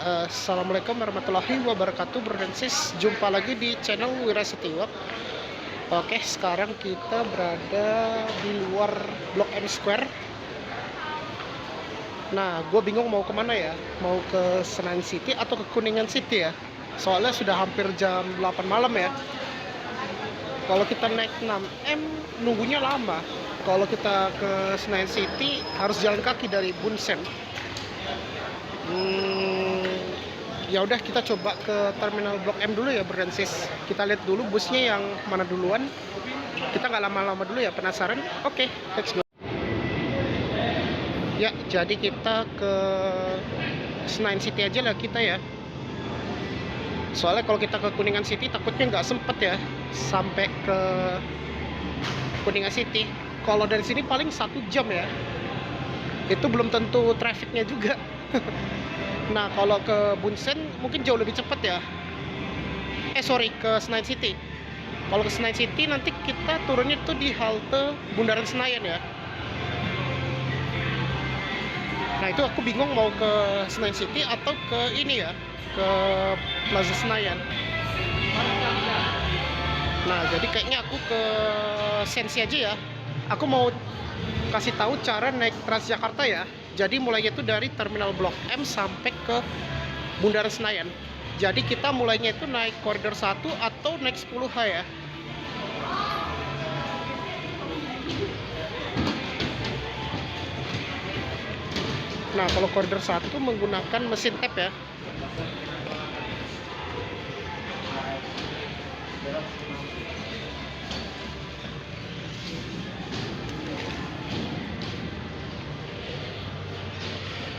Assalamualaikum warahmatullahi wabarakatuh, Bro jumpa lagi di channel Wira Setiwak. Oke, sekarang kita berada di luar Blok M Square. Nah, gue bingung mau kemana ya, mau ke Senayan City atau ke Kuningan City ya. Soalnya sudah hampir jam 8 malam ya. Kalau kita naik 6M nunggunya lama. Kalau kita ke Senayan City harus jalan kaki dari Bunsen. Ya udah, kita coba ke terminal Blok M dulu ya, Brensis. Kita lihat dulu busnya yang mana duluan. Kita nggak lama-lama dulu ya, penasaran. Oke, let's go. Ya, jadi kita ke Senayan City aja lah kita ya. Soalnya kalau kita ke Kuningan City takutnya nggak sempet ya sampai ke Kuningan City. Kalau dari sini paling 1 jam ya. Itu belum tentu trafficnya juga. Nah, kalau ke Bunsen mungkin jauh lebih cepat ya. Ke Senayan City. Kalau ke Senayan City nanti kita turunnya tuh di halte Bundaran Senayan ya. Nah, itu aku bingung mau ke Senayan City atau ke ini ya, ke Plaza Senayan. Nah, jadi kayaknya aku ke Sensi aja ya. Aku mau kasih tahu cara naik Transjakarta ya. Jadi mulainya itu dari terminal Blok M sampai ke Bundaran Senayan. Jadi kita mulainya itu naik koridor 1 atau naik 10H ya. Nah, kalau koridor 1 menggunakan mesin tap ya.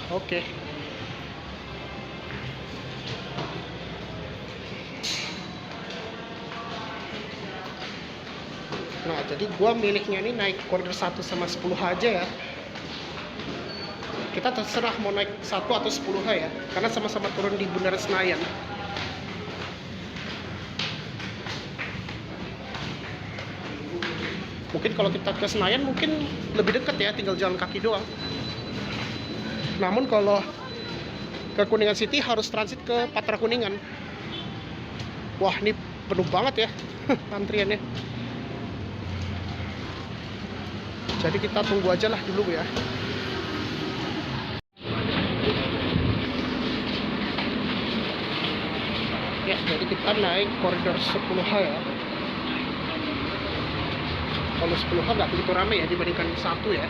Oke. Nah, jadi gua miliknya ini naik koridor 1 sama 10H aja ya. Kita terserah mau naik 1 atau 10H ya, karena sama-sama turun di Bundaran Senayan. Mungkin kalau kita ke Senayan mungkin lebih dekat ya, tinggal jalan kaki doang. Namun kalau ke Kuningan City harus transit ke Patra Kuningan. Wah, ini penuh banget ya antriannya. Jadi kita tunggu aja lah dulu ya. Ya, jadi kita naik koridor 10H ya. Kalau 10H nggak begitu ramai ya dibandingkan 1 ya.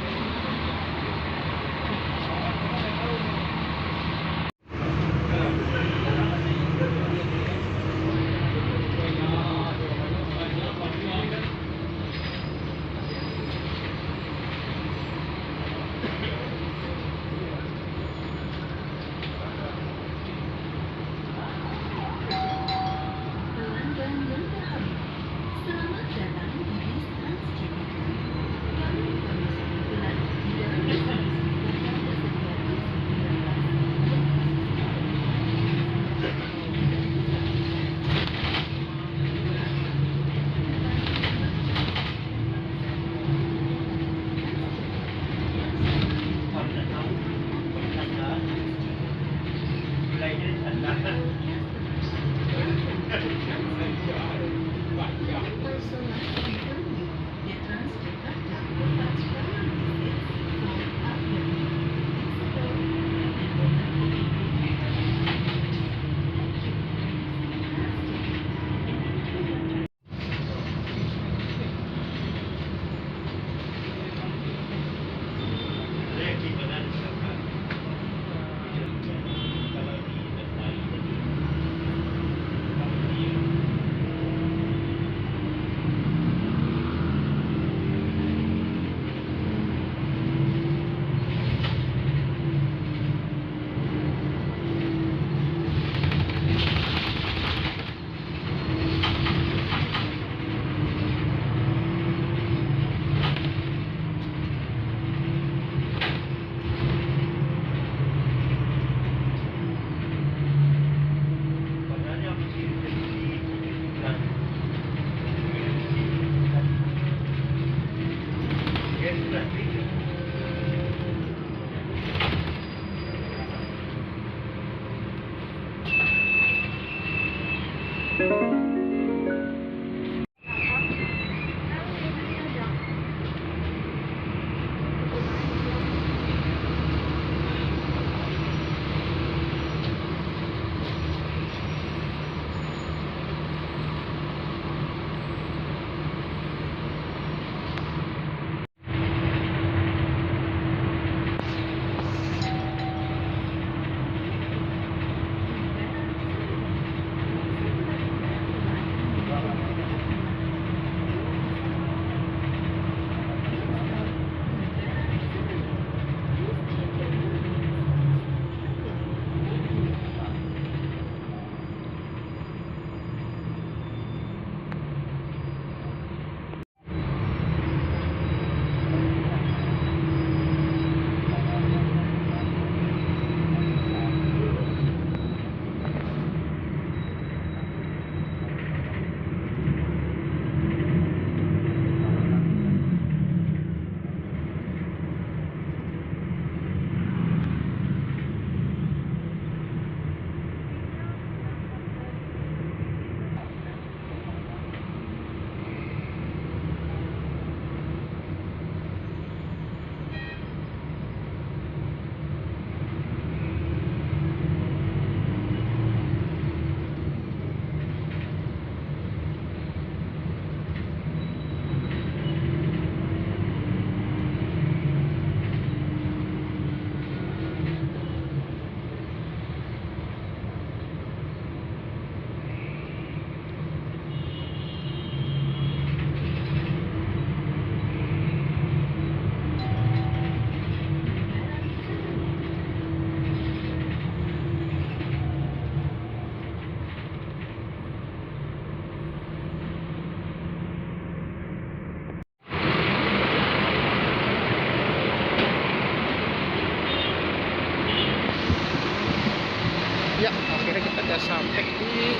Ya, akhirnya kita udah sampai di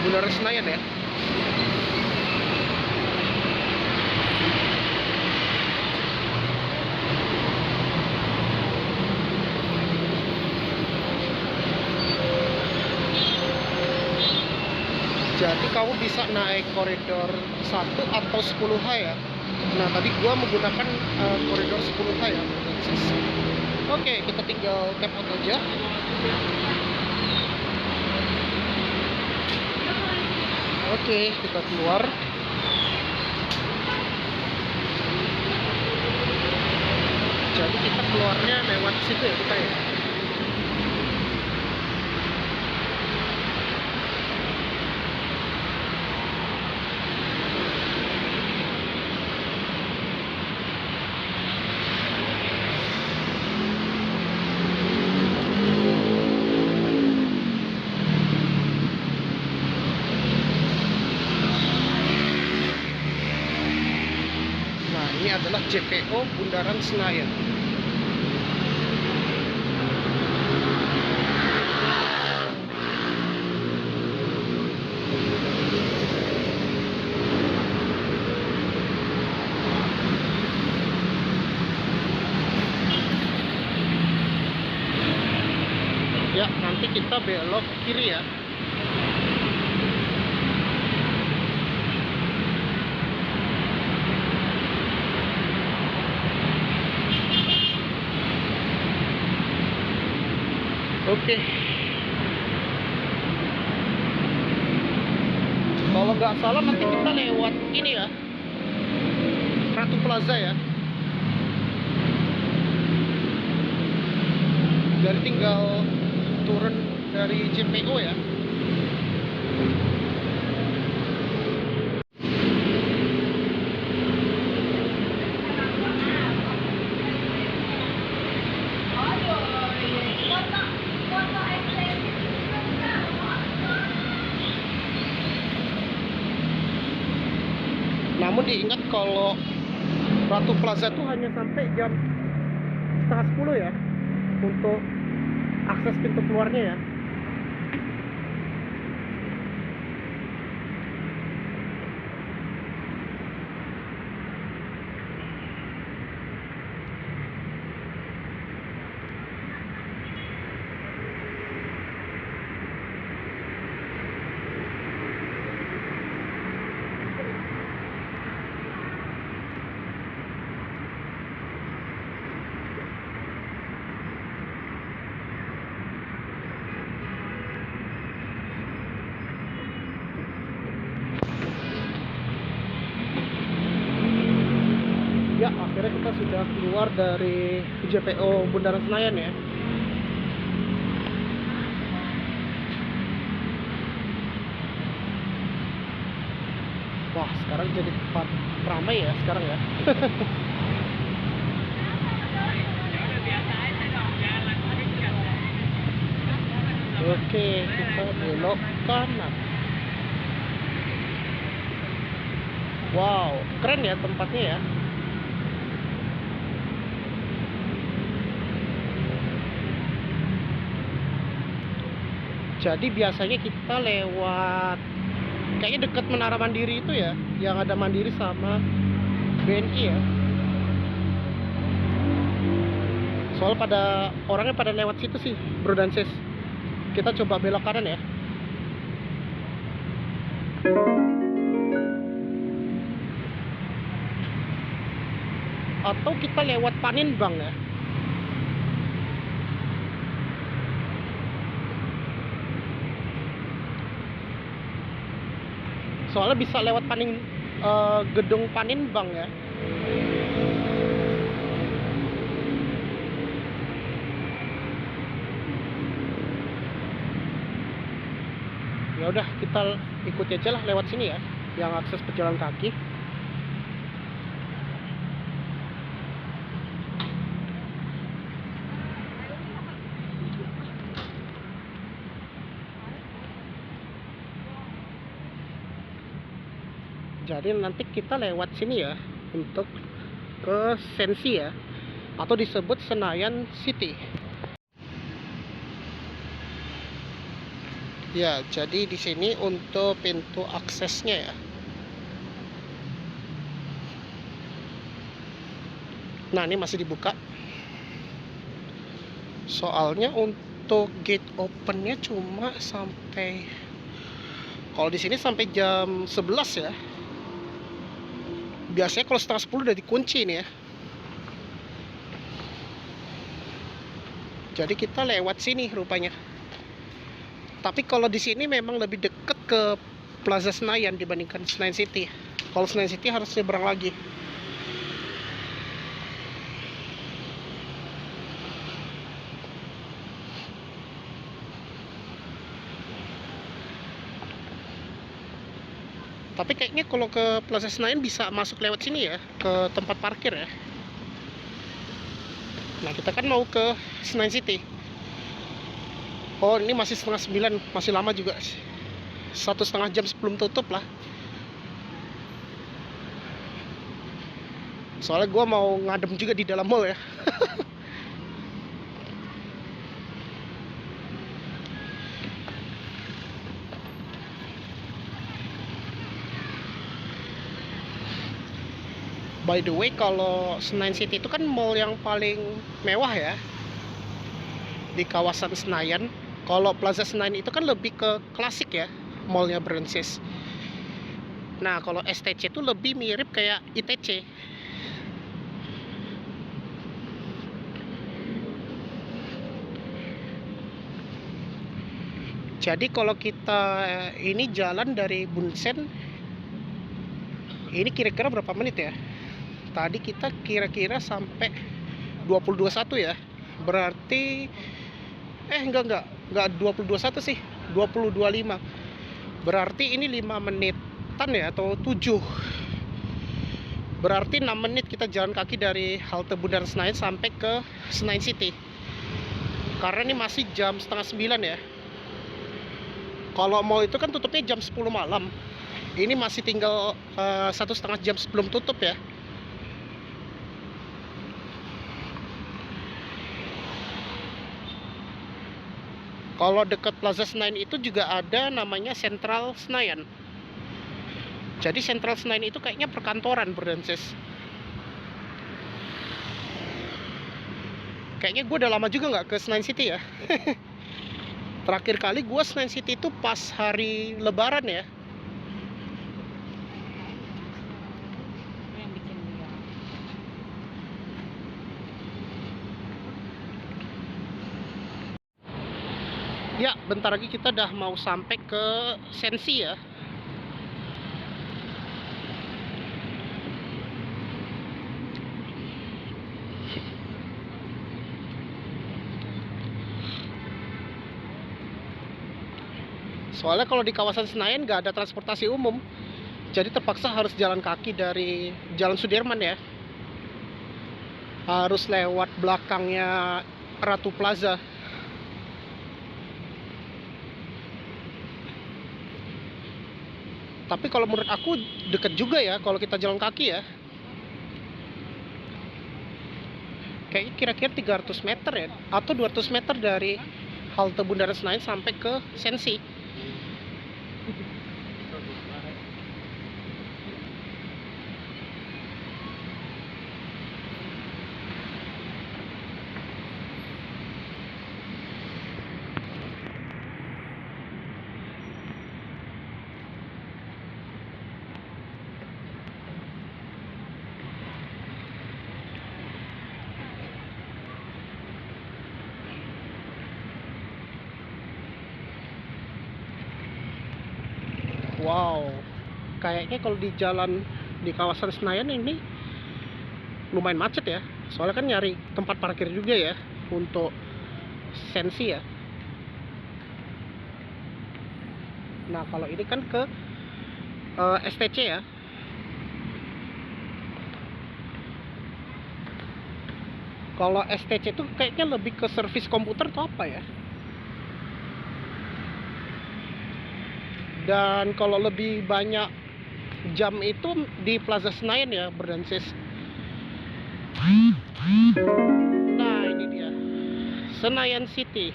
Bundaran Senayan ya. Jadi kamu bisa naik koridor 1 atau 10H ya. Nah, tadi gua menggunakan koridor 10H ya. Oke, kita tinggal tap out aja. Oke, kita keluar. Jadi kita keluarnya lewat situ ya kita ya. Nah, ini adalah JPO Bundaran Senayan. Ya, nanti kita belok kiri ya. Oke. Kalau nggak salah nanti kita lewat ini ya, Ratu Plaza ya. Jadi tinggal turun dari JPO ya. Namun diingat kalau Ratu Plaza itu hanya sampai jam setengah 10 ya untuk akses pintu keluarnya ya. sudah keluar dari JPO Bundaran Senayan ya. Wah, sekarang jadi tempat ramai ya sekarang ya. Oke, kita belok kanan. Wow, keren ya tempatnya ya. Jadi biasanya kita lewat kayaknya dekat Menara Mandiri itu ya, yang ada Mandiri sama BNI ya. Soal pada orangnya pada lewat situ sih, Bro dan Sis. Kita coba belok kanan ya. Atau kita lewat Paninbang ya. Soalnya bisa lewat gedung Paninbang ya. Ya udah, kita ikuti aja lah lewat sini ya, yang akses pejalan kaki. Jadi nanti kita lewat sini ya untuk ke Sensi ya, atau disebut Senayan City. Ya, jadi di sini untuk pintu aksesnya ya. Nah, ini masih dibuka. Soalnya untuk gate opennya cuma sampai, kalau di sini sampai jam 11 ya. Biasanya kalau setengah 10 udah dikunci nih ya. Jadi kita lewat sini rupanya. Tapi kalau di sini memang lebih dekat ke Plaza Senayan dibandingkan Senayan City. Kalau Senayan City harus nyebrang lagi. Tapi kayaknya kalau ke Plaza Senayan bisa masuk lewat sini ya, ke tempat parkir ya. Nah, kita kan mau ke Senayan City. Oh, ini masih setengah 9, masih lama juga. 1,5 jam sebelum tutup lah. Soalnya gue mau ngadem juga di dalam mall ya. By the way, kalau Senayan City itu kan mall yang paling mewah ya di kawasan Senayan. Kalau Plaza Senayan itu kan lebih ke klasik ya, mallnya Brancis. Nah, kalau STC itu lebih mirip kayak ITC. Jadi kalau kita ini jalan dari Bunsen, ini kira-kira berapa menit ya? Tadi kita kira-kira sampai 2021 ya. Berarti enggak 2021 sih, 2025. Berarti ini 5 menitan ya, atau 7. Berarti 6 menit kita jalan kaki dari halte Bundaran Senayan sampai ke Senayan City. Karena ini masih jam setengah 9 ya. Kalau mall itu kan tutupnya jam 10 malam. Ini masih tinggal 1,5 jam sebelum tutup ya. Kalau dekat Plaza Senayan itu juga ada namanya Sentral Senayan. Jadi Sentral Senayan itu kayaknya perkantoran, Brancis. Kayaknya gue udah lama juga nggak ke Senayan City ya. Terakhir kali gue Senayan City itu pas hari Lebaran ya. Ya, bentar lagi kita udah mau sampai ke Sensi ya. Soalnya kalau di kawasan Senayan nggak ada transportasi umum, jadi terpaksa harus jalan kaki dari Jalan Sudirman ya. Harus lewat belakangnya Ratu Plaza. Tapi kalau menurut aku deket juga ya kalau kita jalan kaki ya. Kayaknya kira-kira 300 meter ya, atau 200 meter dari halte Bundaran Senayan sampai ke Sensi. Wow, kayaknya kalau di jalan di kawasan Senayan ini lumayan macet ya. Soalnya kan nyari tempat parkir juga ya untuk Sensi ya. Nah kalau ini kan ke STC ya. Kalau STC itu kayaknya lebih ke servis komputer atau apa ya. Dan kalau lebih banyak jam itu di Plaza Senayan ya, berdansis. Nah ini dia Senayan City.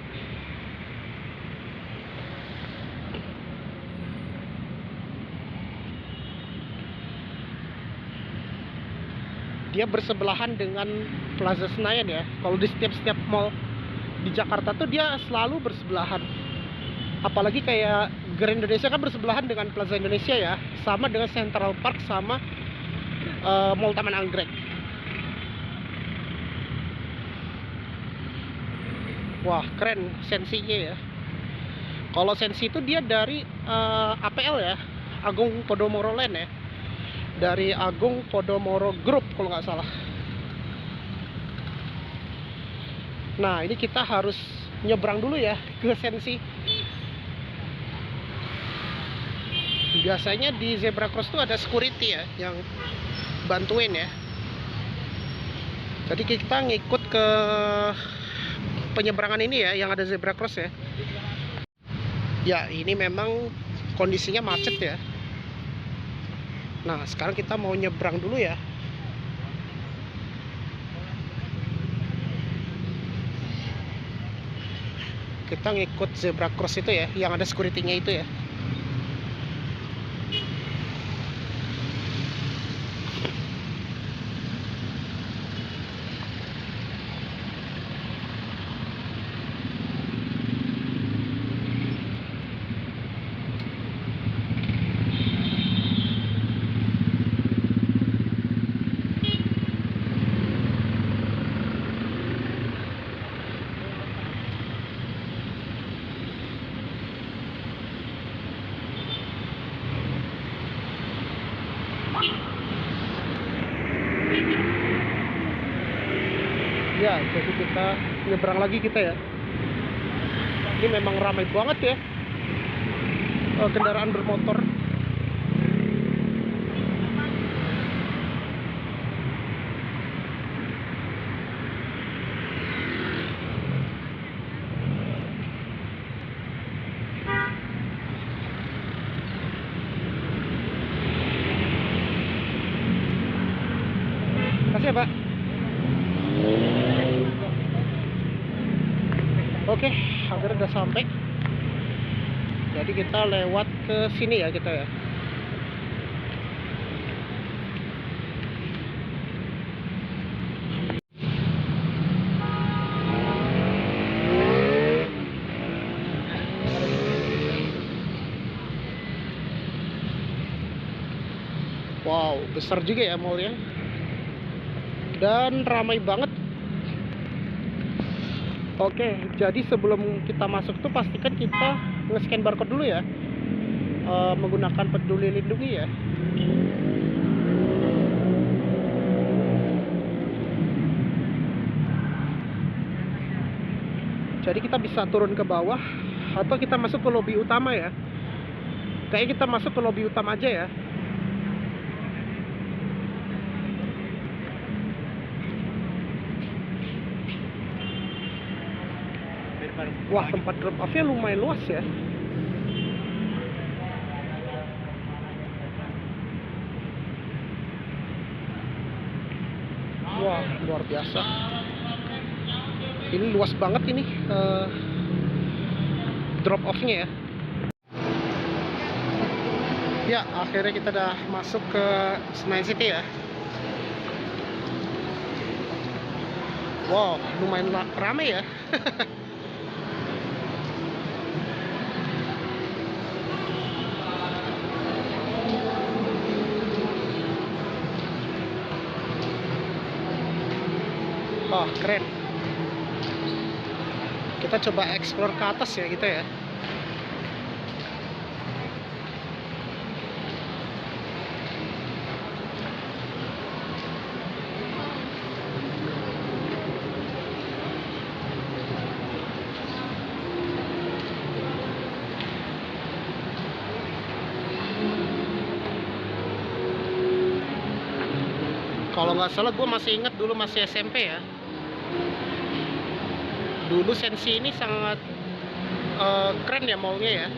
Dia bersebelahan dengan Plaza Senayan ya. Kalau di setiap mall di Jakarta tuh dia selalu bersebelahan. Apalagi kayak Grand Indonesia kan bersebelahan dengan Plaza Indonesia ya, sama dengan Central Park sama Mall Taman Anggrek. Wah keren Sensinya ya. Kalau Sensi itu dia dari APL ya, Agung Podomoro Land ya, dari Agung Podomoro Group kalau nggak salah. Nah ini kita harus nyebrang dulu ya ke Sensi. Biasanya di zebra cross tuh ada security ya yang bantuin ya. Jadi kita ngikut ke penyeberangan ini ya yang ada zebra cross ya. Ya ini memang kondisinya macet ya. Nah sekarang kita mau nyebrang dulu ya. Kita ngikut zebra cross itu ya yang ada security-nya itu ya. Ya, jadi kita nyebrang lagi kita ya. Ini memang ramai banget ya kendaraan bermotor. Kasih ya Pak. Oke, akhirnya udah sampai. Jadi kita lewat ke sini ya kita ya. Wow, besar juga ya mallnya. Dan ramai banget. Oke, jadi sebelum kita masuk tuh pastikan kita nge-scan barcode dulu ya, menggunakan Peduli Lindungi ya. Jadi kita bisa turun ke bawah atau kita masuk ke lobi utama ya. Kayaknya kita masuk ke lobi utama aja ya. Wah, tempat drop off-nya lumayan luas ya. Wah, luar biasa. Ini luas banget ini drop off-nya ya. Ya, akhirnya kita udah masuk ke Senayan City ya. Wow, lumayan ramai ya. Oh, keren. Kita coba explore ke atas ya gitu ya. Kalau nggak salah gue masih ingat dulu masih SMP ya. Dulu Sensi ini sangat keren ya mallnya ya.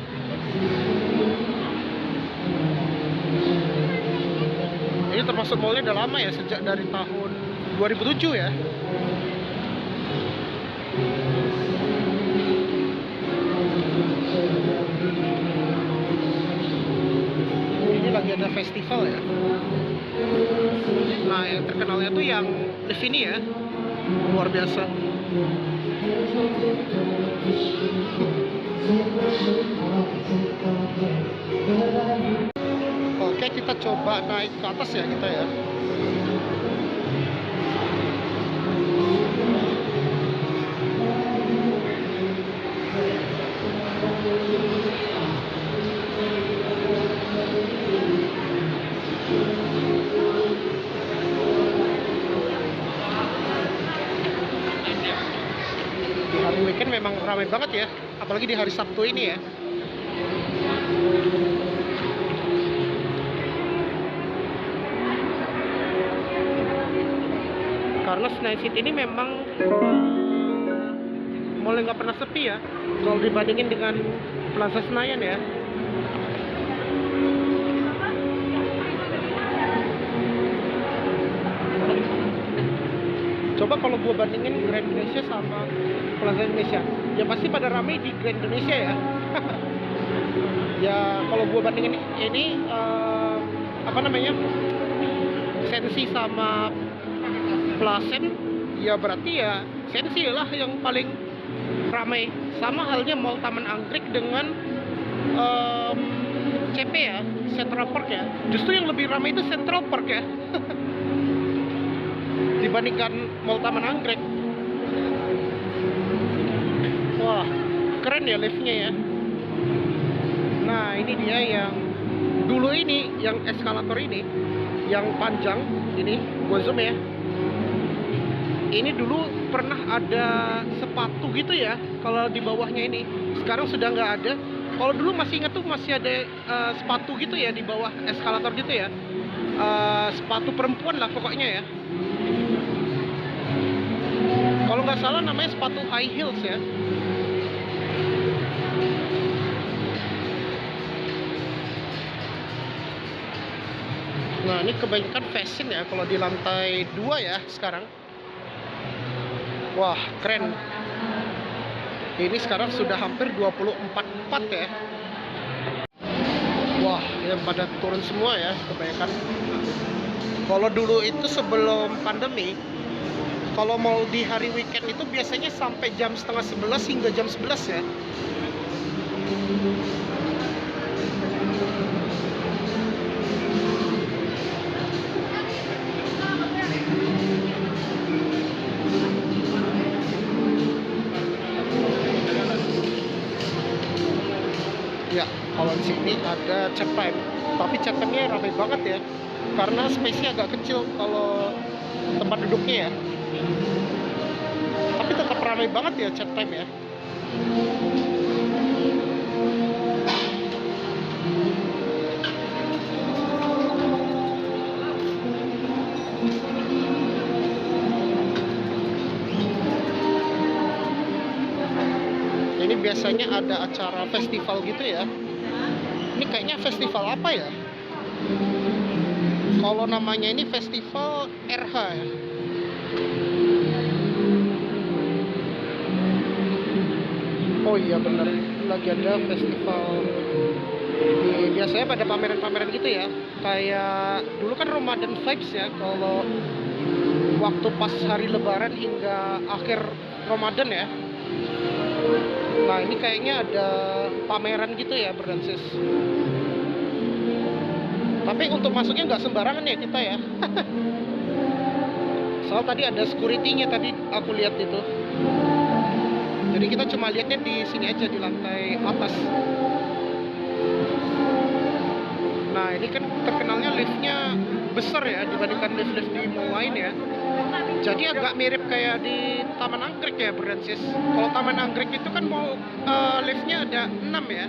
Ini termasuk mallnya udah lama ya, sejak dari tahun 2007 ya. Ini lagi ada festival ya. Nah, yang terkenalnya tuh yang lift ini ya, luar biasa. Oke, kita coba naik ke atas ya kita ya. Di hari weekend memang ramai banget ya, apalagi di hari Sabtu ini ya. Karena Senayan City ini memang mallnya nggak pernah sepi ya, kalau dibandingin dengan Plaza Senayan ya. Coba kalau gua bandingin Grand Indonesia sama Plaza Indonesia, ya pasti pada ramai di Grand Indonesia ya. Ya kalau gua bandingin ini apa namanya, Sensi sama Plasen, ya berarti ya Sensi lah yang paling ramai. Sama halnya Mall Taman Anggrek dengan CP ya, Central Park ya. Justru yang lebih ramai itu Central Park ya. Dibandingkan Mall Taman Anggrek. Wah, keren ya liftnya ya. Nah, ini dia yang dulu ini, yang eskalator ini, yang panjang ini, gua zoom ya. Ini dulu pernah ada sepatu gitu ya, kalau di bawahnya ini. Sekarang sudah nggak ada. Kalau dulu masih ingat tuh masih ada sepatu gitu ya di bawah eskalator gitu ya. Sepatu perempuan lah pokoknya ya. Kalau nggak salah namanya sepatu high heels ya. Nah, ini kebanyakan fashion ya kalau di lantai 2 ya sekarang. Wah, keren. Ini sekarang sudah hampir 24/4 ya. Wah, yang pada turun semua ya kebanyakan. Kalau dulu itu sebelum pandemi, kalau mau di hari weekend itu biasanya sampai jam setengah 11 hingga jam 11 ya. Ya, kalau di sini ada chat time, tapi chat time-nya ramai banget ya, karena space-nya agak kecil kalau tempat duduknya ya. Tapi tetap ramai banget ya chat time ya. biasanya ada acara festival gitu ya. Ini kayaknya festival apa ya? Kalau namanya ini festival RH ya. Oh iya bener, lagi ada festival. Biasanya pada pameran-pameran gitu ya. Kayak dulu kan Ramadan vibes ya. Kalau waktu pas hari Lebaran hingga akhir Ramadan ya. Nah ini kayaknya ada pameran gitu ya, Bernsis. Tapi untuk masuknya nggak sembarangan ya kita ya. Soal tadi ada security-nya, tadi aku lihat itu. Jadi kita cuma lihatnya di sini aja, di lantai atas. Nah ini kan terkenalnya liftnya besar ya dibandingkan lift-lift di mall lain ya. Jadi agak mirip kayak di Taman Anggrek ya, Bernsis. Kalau Taman Anggrek itu kan mau liftnya ada 6 ya.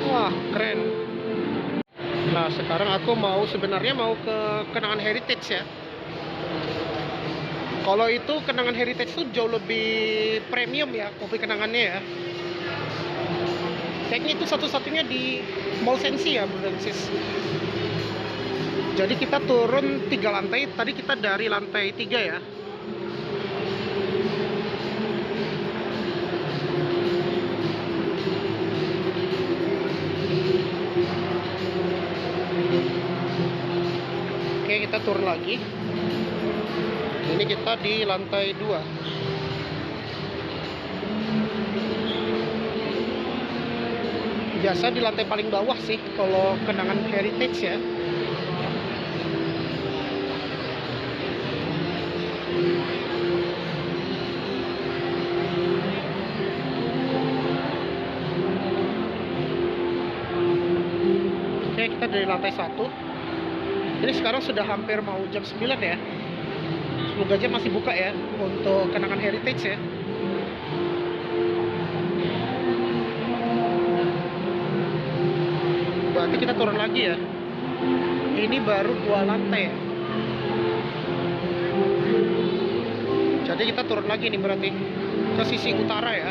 Wah keren. Nah sekarang aku sebenarnya mau ke Kenangan Heritage ya. Kalau itu Kenangan Heritage itu jauh lebih premium ya, kopi kenangannya ya. Kayaknya itu satu-satunya di Mall Sensi ya, Bernsis. Jadi kita turun 3 lantai, tadi kita dari lantai 3 ya. Oke, kita turun lagi. Ini kita di lantai 2. Biasa di lantai paling bawah sih kalau Kenangan Heritage ya. Oke, kita dari lantai 1. Ini sekarang sudah hampir mau jam 9 ya. Semoga aja masih buka ya untuk Kenangan Heritage ya. Berarti kita turun lagi ya. Ini baru 2 lantai ya. Jadi kita turun lagi nih berarti ke sisi utara ya.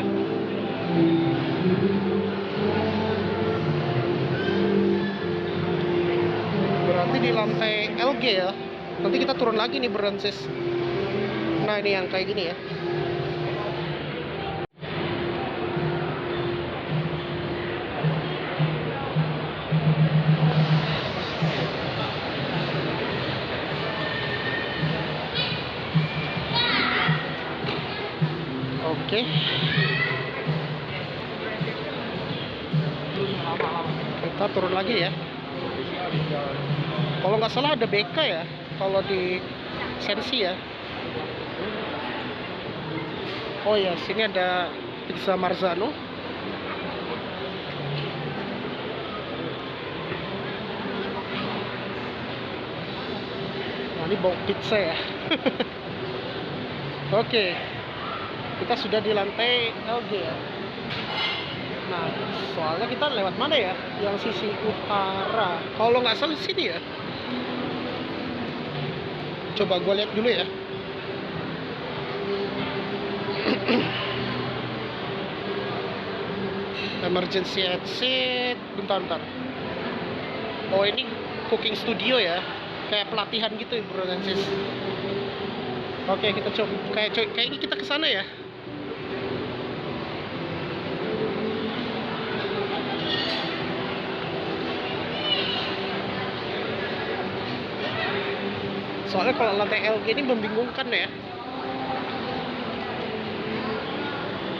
Berarti di lantai LG ya. Nanti kita turun lagi nih, Bernsis. Nah ini yang kayak gini ya. Oke. Kita turun lagi ya. Kalau nggak salah ada BK ya, kalau di Sensi ya. Oh ya, sini ada Pizza Marzano. Nah, ini bau pizza ya. Oke, kita sudah di lantai LG ya. Nah, soalnya kita lewat mana ya? Yang sisi utara. Kalau nggak salah di sini ya. Coba gue lihat dulu ya. Emergency exit. Bentar. Oh ini cooking studio ya. Kayak pelatihan gitu ya, Bro Francis. Oke, kita coba. Kayak ini kita ke sana ya. Soalnya kalau lantai LG ini membingungkan ya.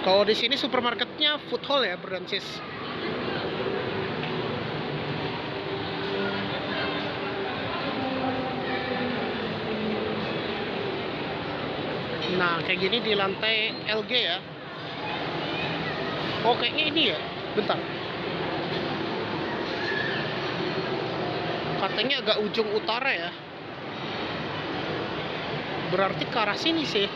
Kalau di sini supermarketnya food hall ya, Bernsis. Nah, kayak gini di lantai LG ya. Oh, kayaknya ini ya. Bentar. Katanya agak ujung utara ya. Berarti ke arah sini sih.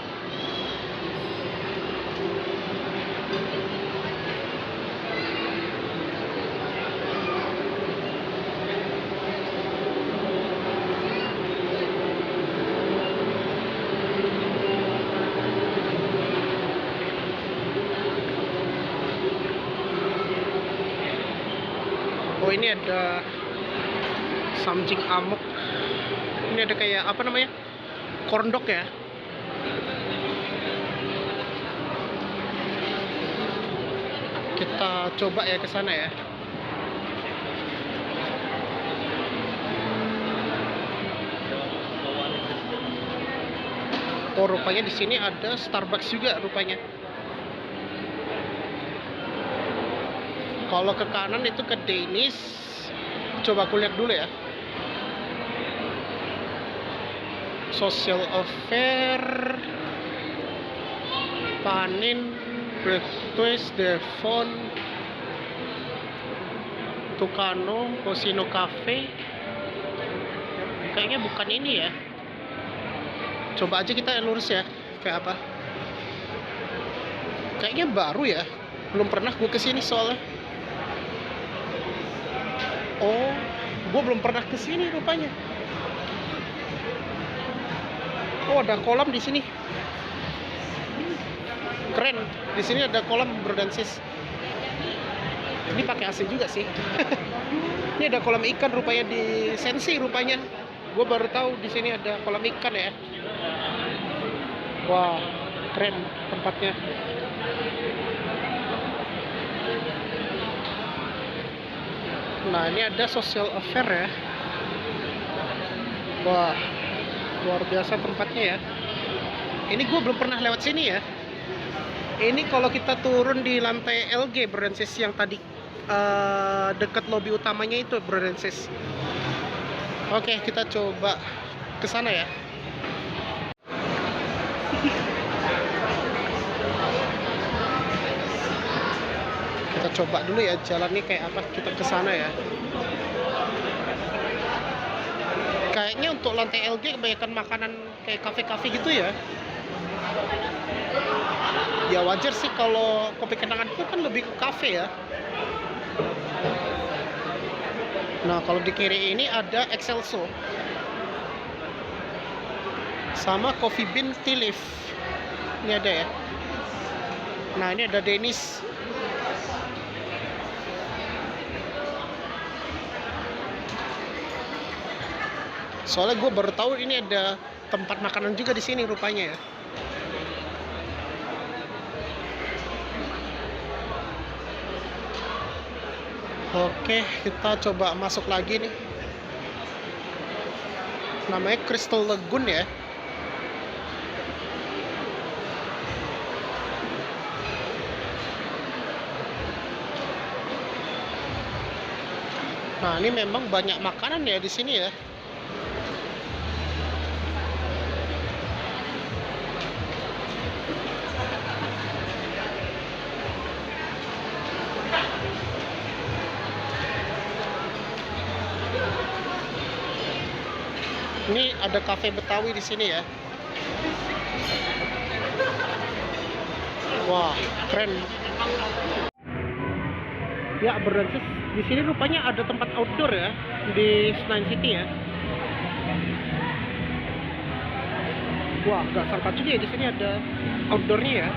Oh, ini ada something amok. Ini ada kayak apa namanya? Corn dog ya. Kita coba ya ke sana ya. Oh, rupanya di sini ada Starbucks juga rupanya. Kalau ke kanan itu ke Danish. Coba aku lihat dulu ya. Social affair, Panin, Breakfast, Devon, Tucano, Cosino Cafe. Kayaknya bukan ini ya. Coba aja kita lurus ya. Kayak apa? Kayaknya baru ya. Belum pernah gue kesini soalnya. Oh, gue belum pernah kesini rupanya. Oh, ada kolam di sini. Keren. Di sini ada kolam, bro dan sis. Ini pakai AC juga sih. Ini ada kolam ikan rupanya di Sensi rupanya. Gue baru tahu di sini ada kolam ikan ya. Wah, keren tempatnya. Nah, ini ada social affair ya. Wah, luar biasa tempatnya ya. Ini gue belum pernah lewat sini ya. Ini kalau kita turun di lantai LG Branches yang tadi dekat lobi utamanya itu Branches. Oke, kita coba ke sana ya. Kita coba dulu ya jalannya kayak apa, kita ke sana ya. Kayaknya untuk lantai LG kebanyakan makanan kayak kafe-kafe gitu ya. Ya wajar sih kalau Kopi Kenangan itu kan lebih ke kafe ya. Nah, kalau di kiri ini ada Excelso sama Coffee Bean Tea Leaf. Ini ada ya. Nah, ini ada Danish. Soalnya gue baru tahu ini ada tempat makanan juga di sini rupanya ya. Oke, kita coba masuk lagi nih. Namanya Crystal Lagoon ya. Nah, ini memang banyak makanan ya di sini ya. Ini ada kafe Betawi di sini ya. Wah, keren. Ya, Branches di sini rupanya ada tempat outdoor ya di Senayan City ya. Wah, nggak sangka juga ya di sini ada outdoornya ya.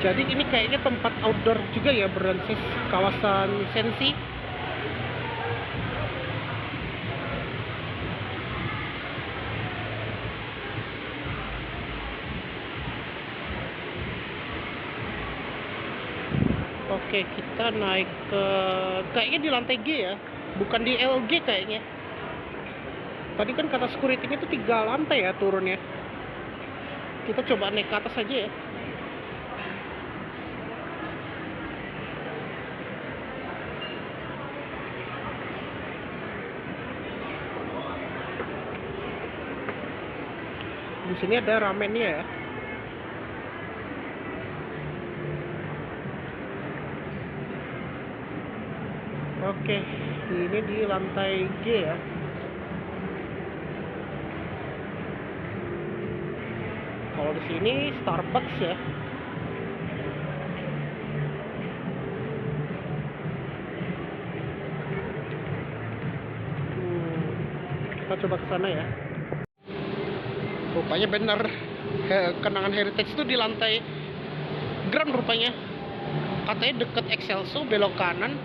Jadi ini kayaknya tempat outdoor juga ya, Branches kawasan Sensi. Oke, kita naik ke kayaknya di lantai G ya, bukan di LG kayaknya. Tadi kan kata security-nya itu 3 lantai ya turunnya. Kita coba naik ke atas aja ya. Di sini ada ramennya ya. Oke, ini di lantai G ya. Kalau di sini Starbucks ya. Kita coba ke sana ya. Rupanya bener Kenangan Heritage itu di lantai ground rupanya. Katanya deket Excelso, belok kanan,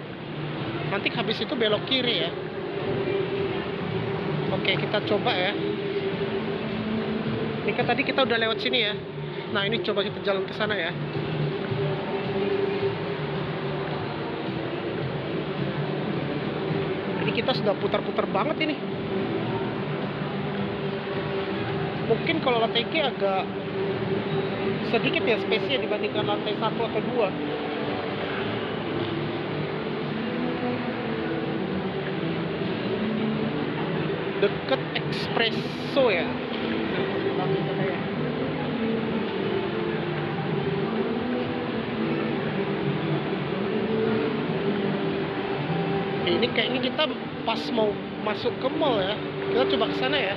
nanti habis itu belok kiri ya. Oke, kita coba ya. Ini kan tadi kita udah lewat sini ya. Nah, ini coba kita jalan ke sana ya. Ini kita sudah putar-putar banget ini. Mungkin kalau lantai G agak sedikit ya space-nya dibandingkan lantai 1 atau 2. Deket Espresso ya. Ini kayaknya kita pas mau masuk ke mall ya. Kita coba ke sana ya.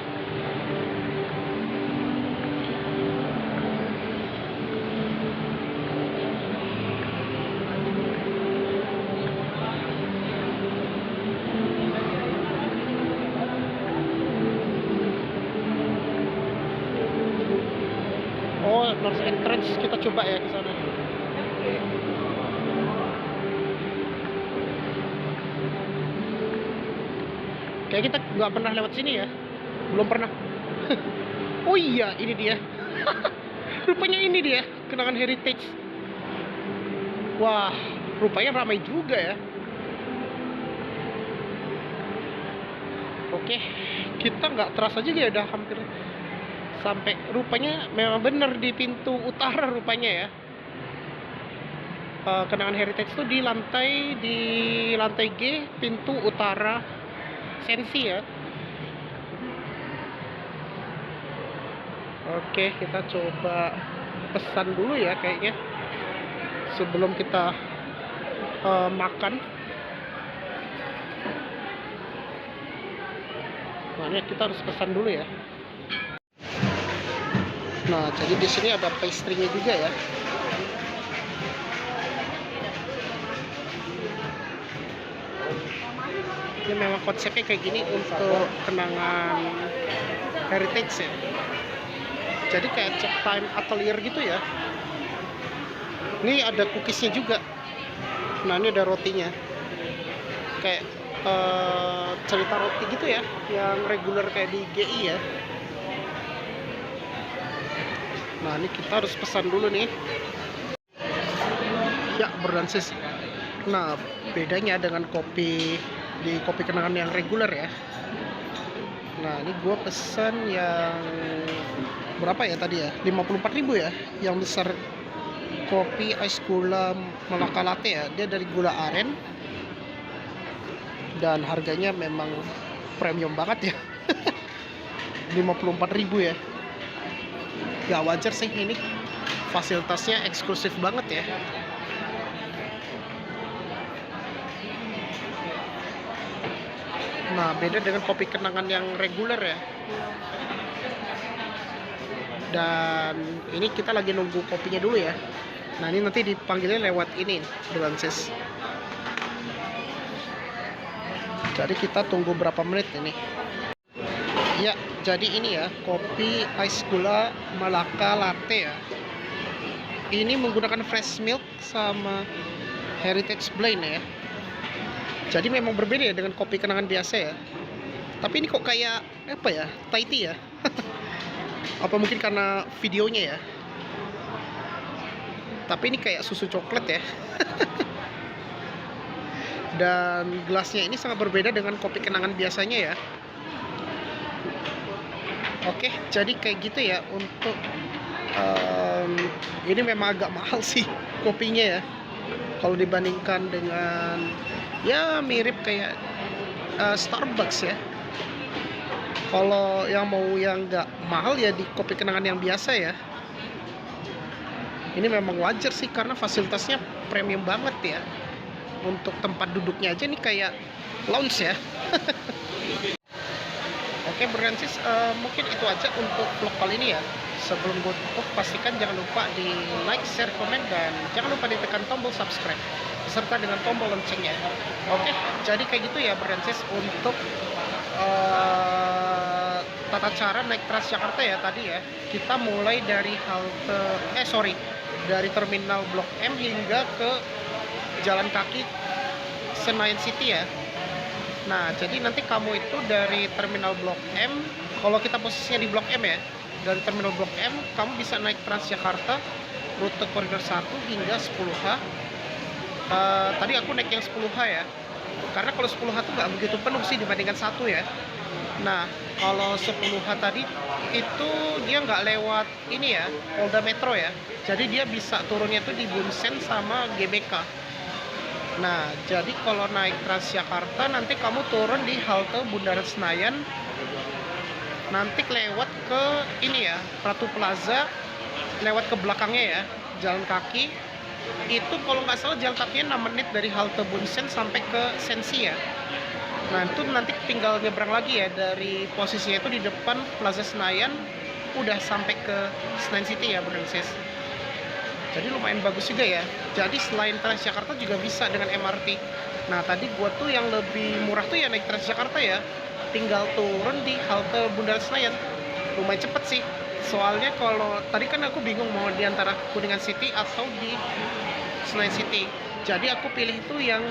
Oh, North Entrance, kita coba ya ke sana. Kayak kita nggak pernah lewat sini ya, belum pernah. Oh iya, ini dia. Rupanya ini dia kenangan Heritage. Wah, rupanya ramai juga ya. Oke, kita nggak terasa juga ya, udah hampir sampai. Rupanya memang benar di pintu utara rupanya ya. Kenangan Heritage itu di lantai G, pintu utara Sensi ya. Oke, kita coba pesan dulu ya kayaknya sebelum kita makan. Makanya kita harus pesan dulu ya. Nah, jadi di sini ada pastry-nya juga ya. Ini memang konsepnya kayak gini untuk kenangan Heritage ya. Jadi kayak check time atelier gitu ya. Ini ada cookiesnya juga. Nah, ini ada rotinya. Kayak cerita roti gitu ya, yang reguler kayak di GI ya. Nah, ini kita harus pesan dulu nih. Ya, berdansis. Nah, bedanya dengan kopi di kopi kenangan yang reguler ya. Nah, ini gue pesan yang berapa ya tadi ya? 54.000 ya. Yang besar kopi ice gula Malaka latte ya. Dia dari gula aren. Dan harganya memang premium banget ya. 54.000 ya. Ya wajar sih, ini fasilitasnya eksklusif banget ya. Nah, beda dengan kopi kenangan yang reguler ya. Dan ini kita lagi nunggu kopinya dulu ya. Nah, ini nanti dipanggilnya lewat ini, Francis. Jadi kita tunggu berapa menit ini. Ya, jadi ini ya, kopi ice gula Malaka latte ya. Ini menggunakan fresh milk sama heritage blend ya. Jadi memang berbeda ya dengan kopi kenangan biasa ya. Tapi ini kok kayak apa ya? Thai tea ya. Apa mungkin karena videonya ya. Tapi ini kayak susu coklat ya. Dan gelasnya ini sangat berbeda dengan kopi kenangan biasanya ya. Oke, jadi kayak gitu ya untuk ini memang agak mahal sih kopinya ya. Kalau dibandingkan dengan ya mirip kayak Starbucks ya. Kalau yang mau yang nggak mahal ya di kopi kenangan yang biasa ya. Ini memang wajar sih karena fasilitasnya premium banget ya. Untuk tempat duduknya aja nih kayak lounge ya. Oke, Francis, mungkin itu aja untuk vlog kali ini ya. Sebelum gue tutup, pastikan jangan lupa di like, share, komen, dan jangan lupa ditekan tombol subscribe serta dengan tombol loncengnya. Oke, jadi kayak gitu ya Francis untuk tata cara naik Transjakarta ya tadi ya. Kita mulai dari dari terminal Blok M hingga ke jalan kaki Senayan City ya. Nah, jadi nanti kamu itu dari terminal Blok M, kalau kita posisinya di Blok M ya, dari terminal Blok M, kamu bisa naik Transjakarta, rute koridor 1 hingga 10H. Tadi aku naik yang 10H ya, karena kalau 10H tuh nggak begitu penuh sih dibandingkan 1 ya. Nah, kalau 10H tadi, itu dia nggak lewat ini ya, Polda Metro ya. Jadi dia bisa turunnya tuh di Bunsen sama GBK. Nah, jadi kalau naik Transjakarta nanti kamu turun di halte Bundaran Senayan, nanti lewat ke ini ya, Ratu Plaza, lewat ke belakangnya ya, jalan kaki. Itu kalau nggak salah jalan kakinya 6 menit dari halte Bunsen sampai ke Sensi ya. Nah, itu nanti tinggal nyebrang lagi ya, dari posisinya itu di depan Plaza Senayan, udah sampai ke Senayan City ya, Bung Sis. Jadi lumayan bagus juga ya. Jadi selain Transjakarta juga bisa dengan MRT. Nah, tadi gua tuh yang lebih murah tuh ya naik Transjakarta ya. Tinggal turun di halte Bundaran Senayan. Lumayan cepet sih. Soalnya kalau tadi kan aku bingung mau di antara Kuningan City atau di Senayan City. Jadi aku pilih itu yang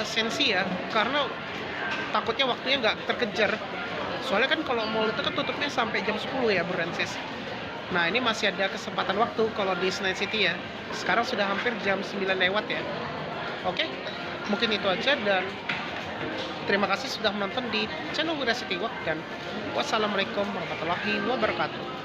Sensi ya, karena takutnya waktunya nggak terkejar. Soalnya kan kalau mall itu kan tutupnya sampai jam 10 ya, Bransis. Nah, ini masih ada kesempatan waktu kalau di Senayan City ya. Sekarang sudah hampir jam 9 lewat ya. Oke, mungkin itu aja dan terima kasih sudah menonton di channel Wira City Walk dan wassalamualaikum warahmatullahi wabarakatuh.